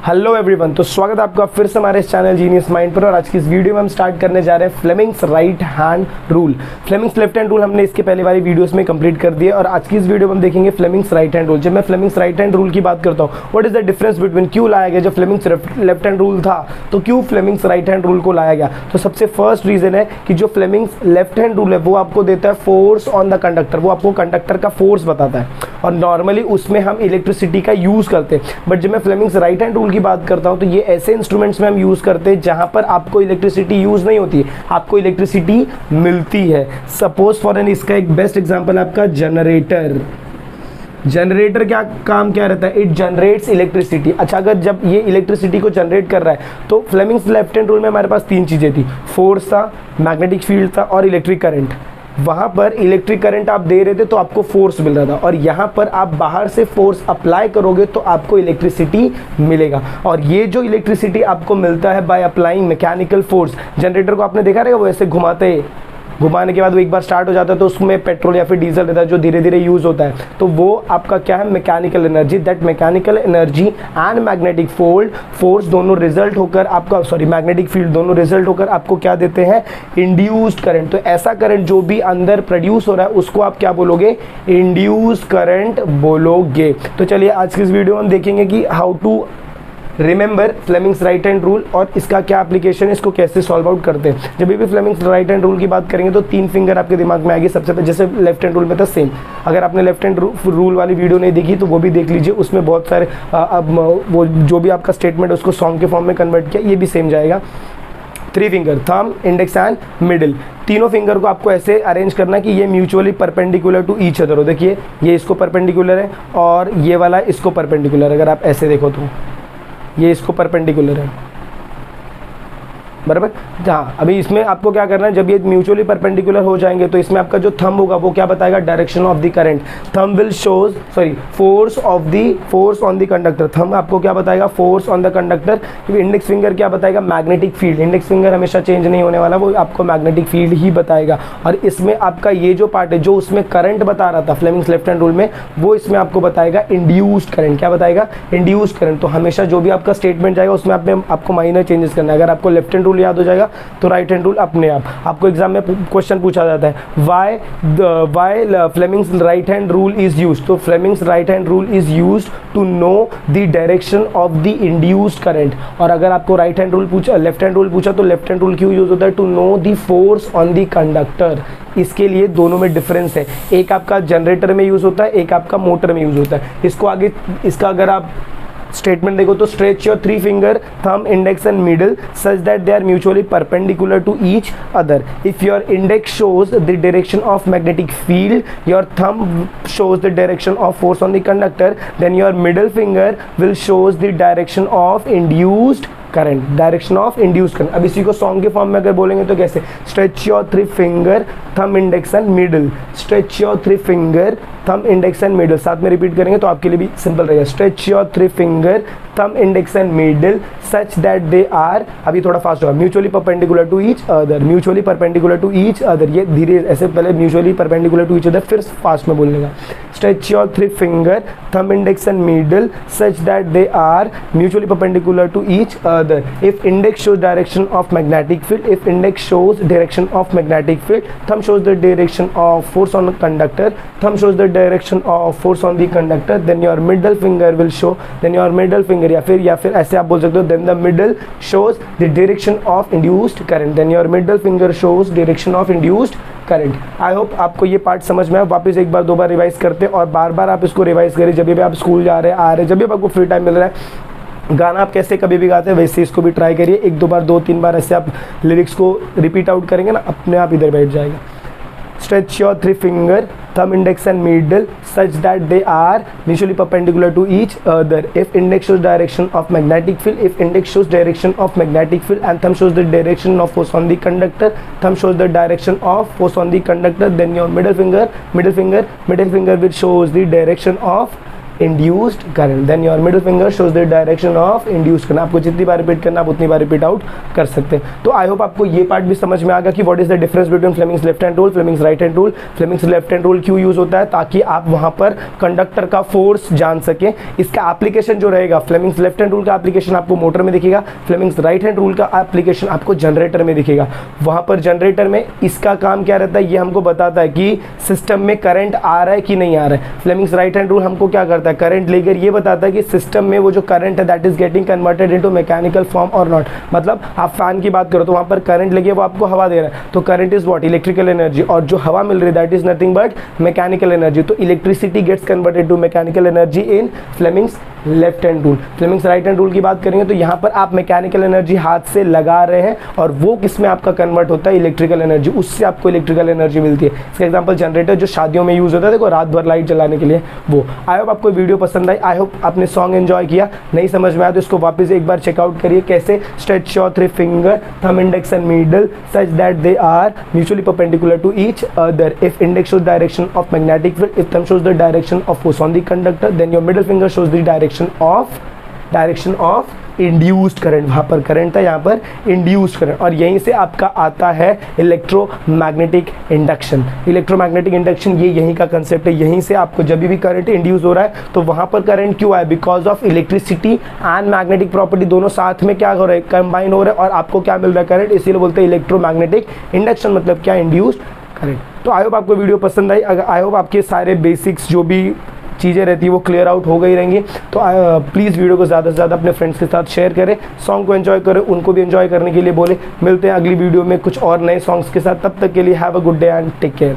Hello everyone, तो स्वागत है आपका फिर से हमारे इस चैनल जीनियस माइंड पर। और आज की इस वीडियो में हम स्टार्ट करने जा रहे हैं Fleming's right hand rule. Fleming's left hand rule हमने इसके पहले वाली वीडियोस में कंप्लीट कर दिया और आज की इस वीडियो में हम देखेंगे फ्लेमिंग्स राइट हैंड रूल। जब मैं फ्लेमिंग्स राइट हैंड रूल की बात करता हूँ, what is the difference between, क्यों लाया गया, जब फ्लेमिंग्स लेफ्ट हैंड रूल था तो क्यों फ्लेमिंग्स राइट हैंड रूल को लाया गया। तो सबसे फर्स्ट रीजन है कि जो फ्लेमिंग्स लेफ्ट हैंड रूल है वो आपको देता है फोर्स ऑन द कंडक्टर, वो आपको कंडक्टर का फोर्स बताता है और नॉर्मली उसमें हम इलेक्ट्रिसिटी का यूज करते हैं। बट जब मैं फ्लेमिंग्स राइट हैंड रूल की बात करता हूँ तो ये ऐसे इंस्ट्रूमेंट्स में हम यूज करते हैं जहां पर आपको इलेक्ट्रिसिटी यूज नहीं होती है, आपको इलेक्ट्रिसिटी मिलती है। सपोज फॉर एन, इसका एक बेस्ट एग्जांपल है आपका जनरेटर। जनरेटर क्या काम क्या रहता है, इट जनरेट्स इलेक्ट्रिसिटी। अच्छा, अगर जब ये इलेक्ट्रिसिटी को जनरेट कर रहा है तो फ्लेमिंग्स लेफ्ट हैंड रूल में हमारे पास तीन चीजें थी, फोर्स था, मैग्नेटिक फील्ड था और इलेक्ट्रिक करंट। वहां पर इलेक्ट्रिक करंट आप दे रहे थे तो आपको फोर्स मिल रहा था और यहां पर आप बाहर से फोर्स अप्लाई करोगे तो आपको इलेक्ट्रिसिटी मिलेगा। और ये जो इलेक्ट्रिसिटी आपको मिलता है by applying mechanical force, generator को आपने देखा रहेगा वो ऐसे घुमाने के बाद वो एक बार स्टार्ट हो जाता है तो उसमें पेट्रोल या फिर डीजल रहता है जो धीरे धीरे यूज होता है, तो वो आपका क्या है, mechanical energy. That mechanical energy and magnetic force दोनों रिजल्ट होकर आपका मैग्नेटिक फील्ड दोनों रिजल्ट होकर आपको क्या देते हैं, इंड्यूस्ड करंट। तो ऐसा करंट जो भी अंदर प्रोड्यूस हो रहा है उसको आप क्या बोलोगे, इंड्यूस्ड करंट बोलोगे। तो चलिए आज की इस वीडियो में हम देखेंगे कि how to remember Fleming's right hand rule और इसका क्या एप्लीकेशन है, इसको कैसे सॉल्व आउट करते हैं। जब भी फ्लेमिंग्स राइट हैंड रूल की बात करेंगे तो तीन फिंगर आपके दिमाग में आएगी। सबसे पहले जैसे लेफ्ट हैंड रूल में था सेम, अगर आपने लेफ्ट हैंड रूल वाली वीडियो नहीं देखी तो वो भी देख लीजिए, उसमें बहुत सारे अब वो जो भी आपका स्टेटमेंट है उसको सॉन्ग के फॉर्म में कन्वर्ट किया, ये भी सेम जाएगा। Three finger, thumb, index and middle, तीनों फिंगर को आपको ऐसे अरेंज करना कि ये mutually perpendicular to each other हो। देखिए ये इसको परपेंडिकुलर है और ये वाला इसको परपेंडिकुलर, अगर आप ऐसे देखो तो ये इसको परपेंडिकुलर है, बराबर। हाँ, अभी इसमें आपको क्या करना है, जब ये म्यूचुअली परपेंडिकुलर हो जाएंगे तो इसमें आपका जो थंब होगा वो क्या बताएगा, direction of the current. Thumb will shows force on the conductor, thumb आपको क्या बताएगा, force on the conductor. Index finger क्या बताएगा, मैग्नेटिक फील्ड। इंडेक्स फिंगर हमेशा चेंज नहीं होने वाला, वो आपको मैग्नेटिक फील्ड ही बताएगा। और इसमें आपका ये जो पार्ट है जो उसमें करंट बता रहा था फ्लेमिंग्स लेफ्ट हैंड रूल में, वो इसमें आपको बताएगा इंड्यूस्ड करंट। क्या बताएगा, इंड्यूस्ड करंट। तो हमेशा जो भी आपका स्टेटमेंट जाएगा उसमें आपको माइनर चेंजेस करना है। अगर आपको लेफ्ट हैंड रूल याद हो जाएगा तो राइट हैंड रूल अपने आप। आपको एग्जाम में क्वेश्चन पूछा जाता है why Fleming's right hand rule is used. तो Fleming's right hand rule is used to know the direction of the induced current. और अगर आपको राइट हैंड रूल पूछा, लेफ्ट हैंड रूल पूछा तो लेफ्ट हैंड रूल क्यों यूज होता है, to know the force on the conductor. इसके लिए दोनों में डिफरेंस है, एक आपका जनरेटर में यूज होता है, एक आपका मोटर में यूज होता है। इसको आगे इसका अगर आप स्टेटमेंट देखो तो stretch your three finger, thumb, index and middle such that they are mutually perpendicular to each other. If your index shows the direction of magnetic field, your thumb shows the direction of force on the conductor, then your middle finger will shows the direction of induced current, direction of induce current. अब इसी को song के form में अगर बोलेंगे तो कैसे, stretch your three finger, thumb, index and middle, stretch your three finger, thumb, index and middle. साथ में रिपीट करेंगे तो आपके लिए भी सिंपल रहेगा, stretch your three finger, thumb, index and middle such that they are, अभी थोड़ा फास्ट होगा, mutually perpendicular to each other, mutually perpendicular to each other. ये धीरे ऐसे पहले mutually perpendicular to each other, फिर फास्ट में बोलने का, stretch your three finger, thumb, index and middle such that they are mutually perpendicular to each other. If index shows direction of magnetic field, if index shows direction of magnetic field, thumb shows the direction of force on the conductor, thumb shows the direction of force on the conductor, then your middle finger will show, then your middle finger या फिर ऐसे आप बोल सकते हो, then the middle shows the direction of induced current, then your middle finger shows direction of induced current. I hope आपको ये part समझ में आया। वापस एक बार दो बार रिवाइज करते और बार बार आप इसको रिवाइज करें जब भी आप स्कूल जा रहे हैं, आ रहे, जब भी आपको फ्री टाइम मिल रहा है। गाना आप कैसे कभी भी गाते हैं वैसे इसको भी ट्राई करिए, एक दो बार, दो तीन बार ऐसे आप लिरिक्स को रिपीट आउट करेंगे ना, अपने आप इधर बैठ जाएगा। Stretch your three finger, thumb, index and middle such that they are mutually perpendicular to each other. If index shows direction of magnetic field, if index shows direction of magnetic field and thumb shows the direction of force on the conductor, thumb shows the direction of force on the conductor, then your middle finger will shows the direction of induced current. Then your middle finger shows the direction of induced current. आपको जितनी बार repeat करना आप उतनी बार repeat out कर सकते हैं। तो I hope आपको ये पार्ट भी समझ में आ गया कि what is the difference between Fleming's left hand rule, Fleming's right hand rule. Fleming's left hand rule क्यों यूज होता है, ताकि आप वहां पर कंडक्टर का फोर्स जान सके। इसका एप्लीकेशन जो रहेगा, फ्लेमिंग्स लेफ्ट हैंड रूल का एप्लीकेशन आपको मोटर में दिखेगा, फ्लेमिंग्स राइट हैंड रूल का एप्लीकेशन आपको जनरेटर में दिखेगा। वहां पर जनरेटर में इसका काम क्या रहता है, ये हमको बताता है कि सिस्टम में करंट आ रहा है कि नहीं आ रहा है। फ्लेमिंग्स राइट हैंड रूल हमको क्या करता है, करंट लेकर ये बताता है कि सिस्टम में वो जो करंट है that is getting converted into mechanical form और नॉट। मतलब आप फैन की बात करो तो वहां पर करंट लगे, वो आपको हवा दे रहा है, तो current is what, electrical energy, और जो हवा मिल रही है that is nothing but mechanical energy. तो electricity gets converted to mechanical energy in Fleming's left hand rule. Fleming's right hand rule की बात करेंगे तो यहाँ पर आप मैकेनिकल एनर्जी हाथ से लगा रहे हैं और वो किसमें आपका कन्वर्ट होता है, इलेक्ट्रिकल एनर्जी, उससे आपको इलेक्ट्रिकल एनर्जी मिलती है। इसका एग्जांपल जनरेटर जो शादियों में यूज होता है, देखो रात भर लाइट जलाने के लिए, वो। आई होप आपको वीडियो पसंद आई, आई होप आपने सॉन्ग एंजॉय किया। नहीं समझ में आया तो इसको वापस एक बार चेकआउट करिए, कैसे stretch your three finger, thumb, index and middle such that they are mutually perpendicular to each other. If index shows direction of magnetic field, if thumb shows the direction of force on the conductor, then your middle finger shows the direction of induced current. वहाँ पर current था, यहाँ पर induced current, और यहीं से आपका आता है इलेक्ट्रोमैग्नेटिक इंडक्शन। इलेक्ट्रोमैग्नेटिक इंडक्शन ये यहीं का कंसेप्ट है। यहीं से आपको जब भी करंट इंड्यूस हो रहा है तो वहाँ पर करंट क्यों आया, because of electricity and magnetic property दोनों साथ में क्या हो रहा है, कंबाइन हो रहे हैं, और आपको क्या मिल रहा है, करंट। इसीलिए बोलते हैं इलेक्ट्रोमैग्नेटिक इंडक्शन, मतलब क्या, इंड्यूस्ड करंट। तो आई होप आपको वीडियो पसंद आई। अगर आई होप आपके सारे बेसिक्स जो भी चीज़ें रहती है वो क्लियर आउट हो गई रहेंगी। तो प्लीज़ वीडियो को ज़्यादा से ज़्यादा अपने फ्रेंड्स के साथ शेयर करें, सॉन्ग को एंजॉय करें, उनको भी एंजॉय करने के लिए बोले। मिलते हैं अगली वीडियो में कुछ और नए सॉन्ग्स के साथ, तब तक के लिए have a good day and take care.